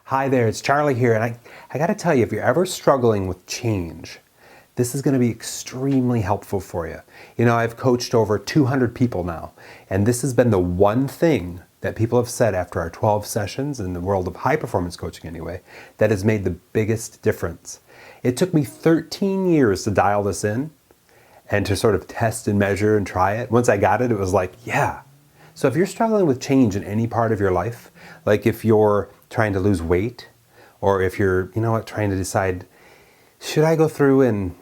Hi there, it's Charlie here, and I gotta tell you, if you're ever struggling with change, this is gonna be extremely helpful for you. You know, I've coached over 200 people now, and this has been the one thing that people have said after our 12 sessions in the world of high performance coaching anyway, that has made the biggest difference. It took me 13 years to dial this in and to sort of test and measure and try it. Once I got it, it was like, yeah. So if you're struggling with change in any part of your life, like if you're trying to lose weight, or if you're, trying to decide, should I go through and,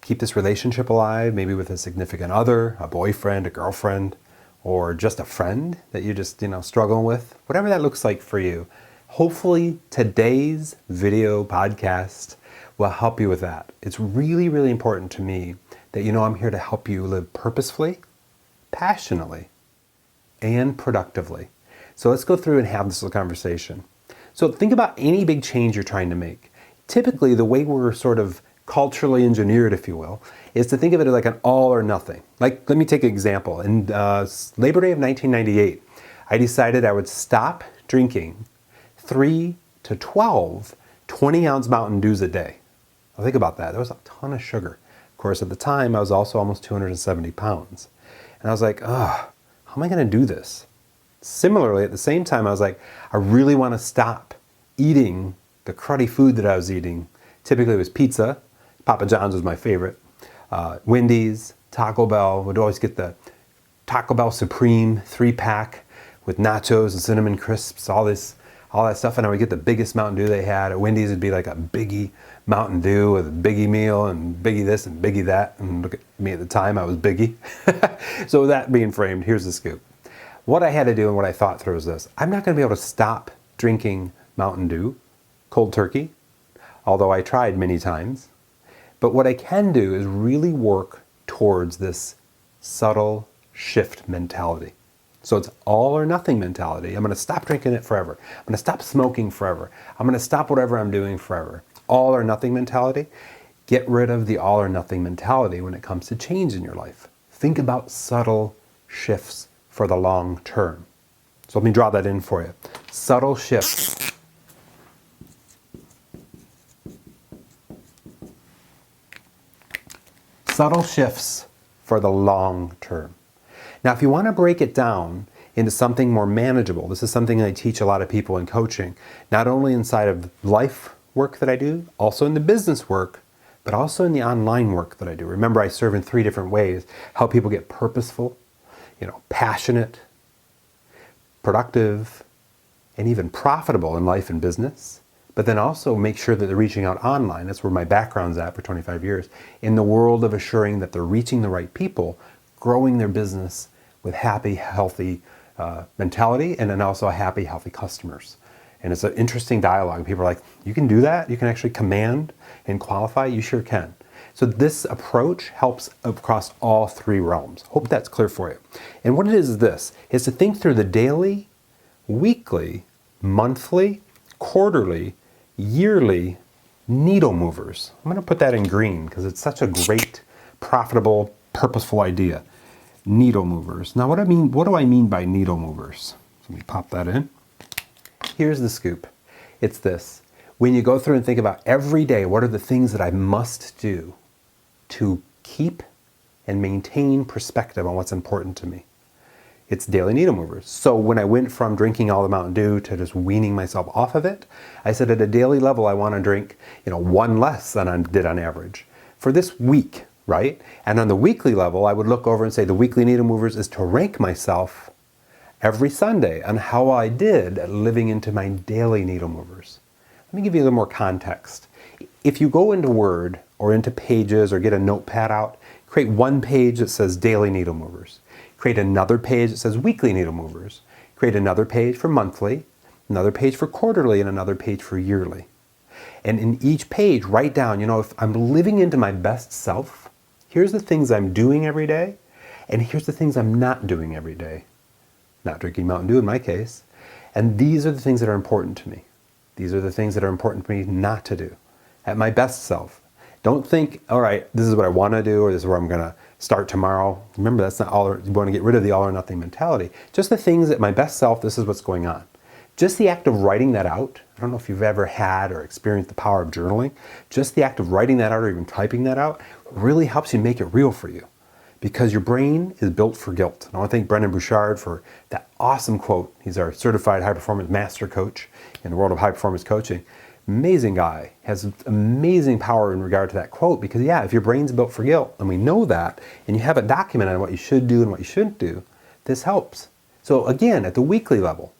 keep this relationship alive, maybe with a significant other, a boyfriend, a girlfriend, or just a friend that you just, struggling with, whatever that looks like for you. Hopefully today's video podcast will help you with that. It's really, really important to me that I'm here to help you live purposefully, passionately, and productively. So let's go through and have this little conversation. So think about any big change you're trying to make. Typically, the way we're sort of culturally engineered, if you will, is to think of it as like an all or nothing. Like, let me take an example. In Labor Day of 1998, I decided I would stop drinking 3 to 12 20-ounce Mountain Dews a day. Now think about that. There was a ton of sugar. Of course, at the time, I was also almost 270 pounds. And I was like, how am I going to do this? Similarly, at the same time, I was like, I really want to stop eating the cruddy food that I was eating. Typically, it was pizza. Papa John's was my favorite. Wendy's, Taco Bell. Would always get the Taco Bell Supreme 3-pack with nachos and cinnamon crisps, all that stuff. And I would get the biggest Mountain Dew they had. At Wendy's, it'd be like a Biggie Mountain Dew with a Biggie meal and Biggie this and Biggie that. And look at me at the time, I was Biggie. So with that being framed, here's the scoop. What I had to do and what I thought through is this. I'm not going to be able to stop drinking Mountain Dew, cold turkey, although I tried many times. But what I can do is really work towards this subtle shift mentality. So it's all or nothing mentality. I'm going to stop drinking it forever. I'm going to stop smoking forever. I'm going to stop whatever I'm doing forever. All or nothing mentality. Get rid of the all or nothing mentality when it comes to change in your life. Think about subtle shifts for the long term. So let me draw that in for you. Subtle shifts. Subtle shifts for the long term. Now, if you want to break it down into something more manageable, this is something I teach a lot of people in coaching, not only inside of life work that I do, also in the business work, but also in the online work that I do. Remember, I serve in 3 different ways. Help people get purposeful, passionate, productive, and even profitable in life and business. But then also make sure that they're reaching out online. That's where my background's at for 25 years. In the world of assuring that they're reaching the right people, growing their business with happy, healthy mentality, and then also happy, healthy customers. And it's an interesting dialogue. People are like, you can do that? You can actually command and qualify? You sure can. So this approach helps across all 3 realms. Hope that's clear for you. And what it is this, is to think through the daily, weekly, monthly, quarterly, yearly needle movers. I'm going to put that in green because it's such a great, profitable, purposeful idea. Needle movers. Now what do I mean by needle movers? Let me pop that in. Here's the scoop. It's this. When you go through and think about every day, what are the things that I must do to keep and maintain perspective on what's important to me? It's daily needle movers. So when I went from drinking all the Mountain Dew to just weaning myself off of it, I said at a daily level, I want to drink, 1 less than I did on average for this week, right? And on the weekly level, I would look over and say the weekly needle movers is to rank myself every Sunday on how I did at living into my daily needle movers. Let me give you a little more context. If you go into Word or into Pages or get a notepad out, create 1 page that says daily needle movers. Create another page that says weekly needle movers. Create another page for monthly, another page for quarterly, and another page for yearly. And in each page, write down, if I'm living into my best self, here's the things I'm doing every day, and here's the things I'm not doing every day. Not drinking Mountain Dew in my case. And these are the things that are important to me. These are the things that are important for me not to do. At my best self. Don't think, all right, this is what I want to do, or this is where I'm going to start tomorrow. Remember, that's not all, you want to get rid of the all or nothing mentality. Just the things at my best self, this is what's going on. Just the act of writing that out, I don't know if you've ever had or experienced the power of journaling, just the act of writing that out or even typing that out really helps you make it real for you, because your brain is built for guilt. And I want to thank Brendan Bouchard for that awesome quote. He's our certified high performance master coach in the world of high performance coaching. Amazing guy, has amazing power in regard to that quote, because yeah, if your brain's built for guilt, and we know that, and you have it documented on what you should do and what you shouldn't do, this helps. So again, at the weekly level,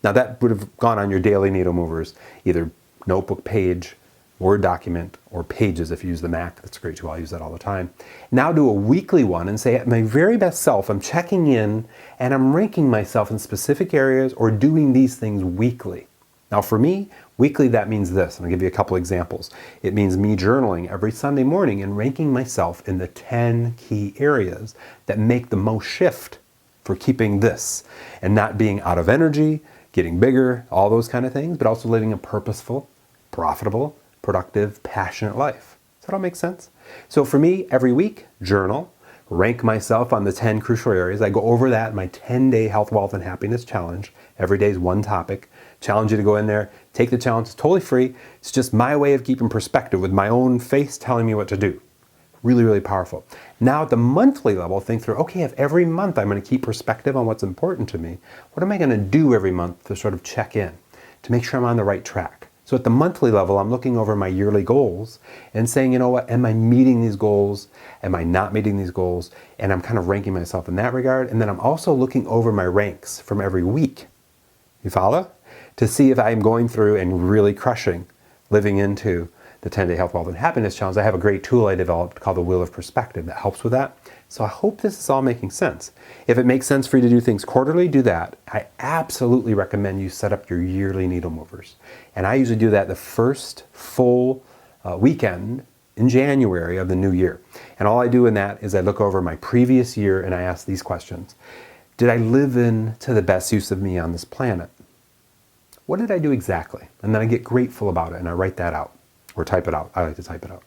now that would have gone on your daily needle movers, either notebook page, Word document, or Pages if you use the Mac. That's great too, I'll use that all the time. Now do a weekly one and say, at my very best self, I'm checking in and I'm ranking myself in specific areas or doing these things weekly. Now for me, weekly that means this, and I'll give you a couple examples. It means me journaling every Sunday morning and ranking myself in the 10 key areas that make the most shift for keeping this and not being out of energy, getting bigger, all those kind of things, but also living a purposeful, profitable, productive, passionate life. Does that all make sense? So for me, every week, journal, rank myself on the 10 crucial areas. I go over that in my 10-day health, wealth, and happiness challenge. Every day is one topic. Challenge you to go in there, take the challenge. It's totally free. It's just my way of keeping perspective with my own face telling me what to do. Really, really powerful. Now at the monthly level, think through, okay, if every month I'm going to keep perspective on what's important to me, what am I going to do every month to sort of check in, to make sure I'm on the right track? So at the monthly level, I'm looking over my yearly goals and saying, you know what, am I meeting these goals? Am I not meeting these goals? And I'm kind of ranking myself in that regard. And then I'm also looking over my ranks from every week. You follow? To see if I'm going through and really crushing, living into the 10-day health, wealth, and happiness challenge. I have a great tool I developed called the Wheel of Perspective that helps with that. So I hope this is all making sense. If it makes sense for you to do things quarterly, do that. I absolutely recommend you set up your yearly needle movers. And I usually do that the first full weekend in January of the new year. And all I do in that is I look over my previous year and I ask these questions. Did I live in to the best use of me on this planet? What did I do exactly? And then I get grateful about it and I write that out or type it out. I like to type it out.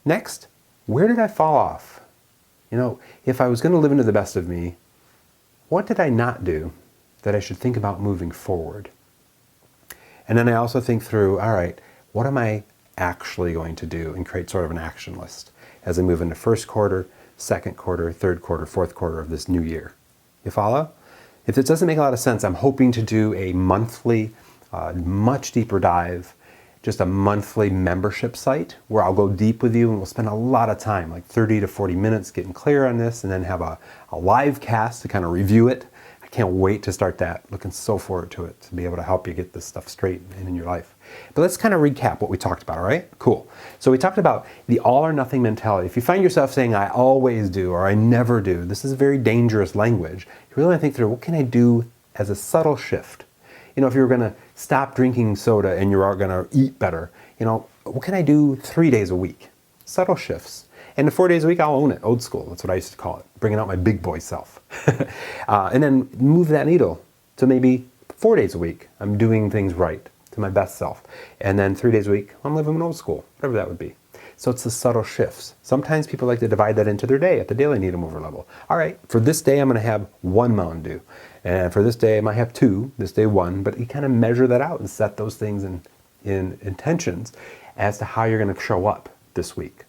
Next, where did I fall off? You know, if I was going to live into the best of me, what did I not do that I should think about moving forward? And then I also think through, all right, what am I actually going to do, and create sort of an action list as I move into first quarter, second quarter, third quarter, fourth quarter of this new year. You follow? If it doesn't make a lot of sense, I'm hoping to do a monthly, much deeper dive, just a monthly membership site where I'll go deep with you and we'll spend a lot of time, like 30 to 40 minutes getting clear on this, and then have a live cast to kind of review it. I can't wait to start that. Looking so forward to it, to be able to help you get this stuff straight in your life. But let's kind of recap what we talked about, all right? Cool. So we talked about the all or nothing mentality. If you find yourself saying, I always do, or I never do, this is very dangerous language. You really want to think through, what can I do as a subtle shift? You know, if you're going to stop drinking soda and you're going to eat better, you know, what can I do 3 days a week? Subtle shifts. And the 4 days a week, I'll own it. Old school, that's what I used to call it. Bringing out my big boy self. And then move that needle to maybe 4 days a week. I'm doing things right to my best self. And then 3 days a week, I'm living old school, whatever that would be. So it's the subtle shifts. Sometimes people like to divide that into their day at the daily needle mover level. All right, for this day, I'm going to have 1 Mountain Dew. And for this day, I might have 2, this day 1, but you kind of measure that out and set those things in intentions as to how you're going to show up this week.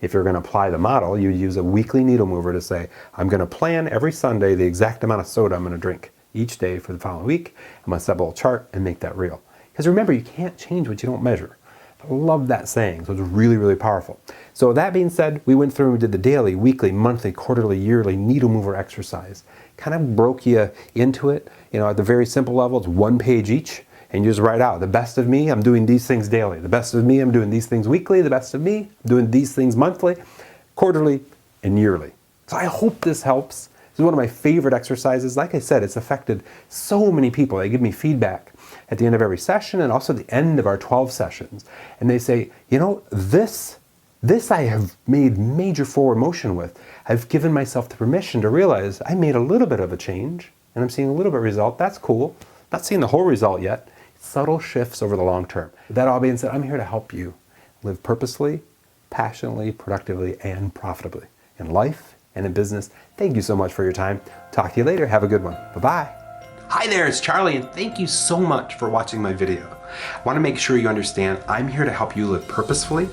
If you're going to apply the model, you use a weekly needle mover to say, I'm going to plan every Sunday the exact amount of soda I'm going to drink each day for the following week. I'm going to set up a little chart and make that real. Because remember, you can't change what you don't measure. I love that saying, so it's really, really powerful. So that being said, we went through and we did the daily, weekly, monthly, quarterly, yearly needle mover exercise. Kind of broke you into it. You know, at the very simple level, it's 1 page each, and you just write out, the best of me, I'm doing these things daily. The best of me, I'm doing these things weekly. The best of me, I'm doing these things monthly, quarterly, and yearly. So I hope this helps. This is one of my favorite exercises. Like I said, it's affected so many people. They give me feedback at the end of every session and also the end of our 12 sessions. And they say, you know, this I have made major forward motion with. I've given myself the permission to realize I made a little bit of a change and I'm seeing a little bit of result. That's cool. Not seeing the whole result yet. Subtle shifts over the long term. With that all being said, I'm here to help you live purposely, passionately, productively, and profitably in life and in business. Thank you so much for your time. Talk to you later. Have a good one. Bye-bye. Hi there, it's Charlie, and thank you so much for watching my video. I want to make sure you understand I'm here to help you live purposefully,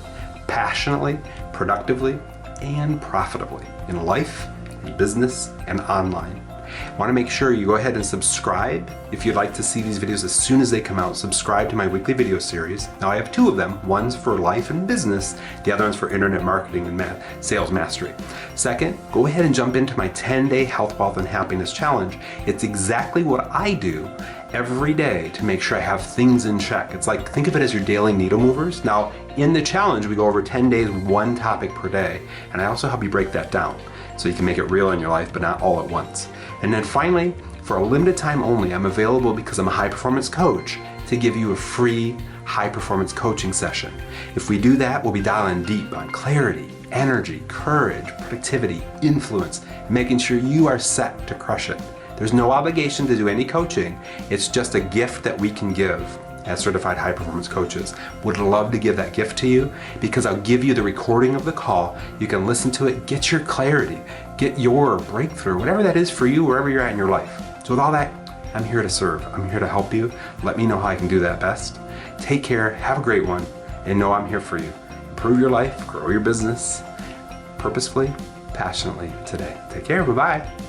passionately, productively, and profitably in life, in business, and online. I want to make sure you go ahead and subscribe if you'd like to see these videos as soon as they come out. Subscribe to my weekly video series. Now I have two of them. One's for life and business. The other one's for internet marketing and sales mastery. Second, go ahead and jump into my 10-day health, wealth, and happiness challenge. It's exactly what I do every day to make sure I have things in check. It's like, think of it as your daily needle movers. Now in the challenge, we go over 10 days, one topic per day. And I also help you break that down so you can make it real in your life, but not all at once. And then finally, for a limited time only, I'm available because I'm a high performance coach to give you a free high performance coaching session. If we do that, we'll be dialing deep on clarity, energy, courage, productivity, influence, making sure you are set to crush it. There's no obligation to do any coaching. It's just a gift that we can give as certified high performance coaches. Would love to give that gift to you because I'll give you the recording of the call. You can listen to it, get your clarity, get your breakthrough, whatever that is for you, wherever you're at in your life. So with all that, I'm here to serve. I'm here to help you. Let me know how I can do that best. Take care, have a great one, and know I'm here for you. Improve your life, grow your business, purposefully, passionately today. Take care, bye-bye.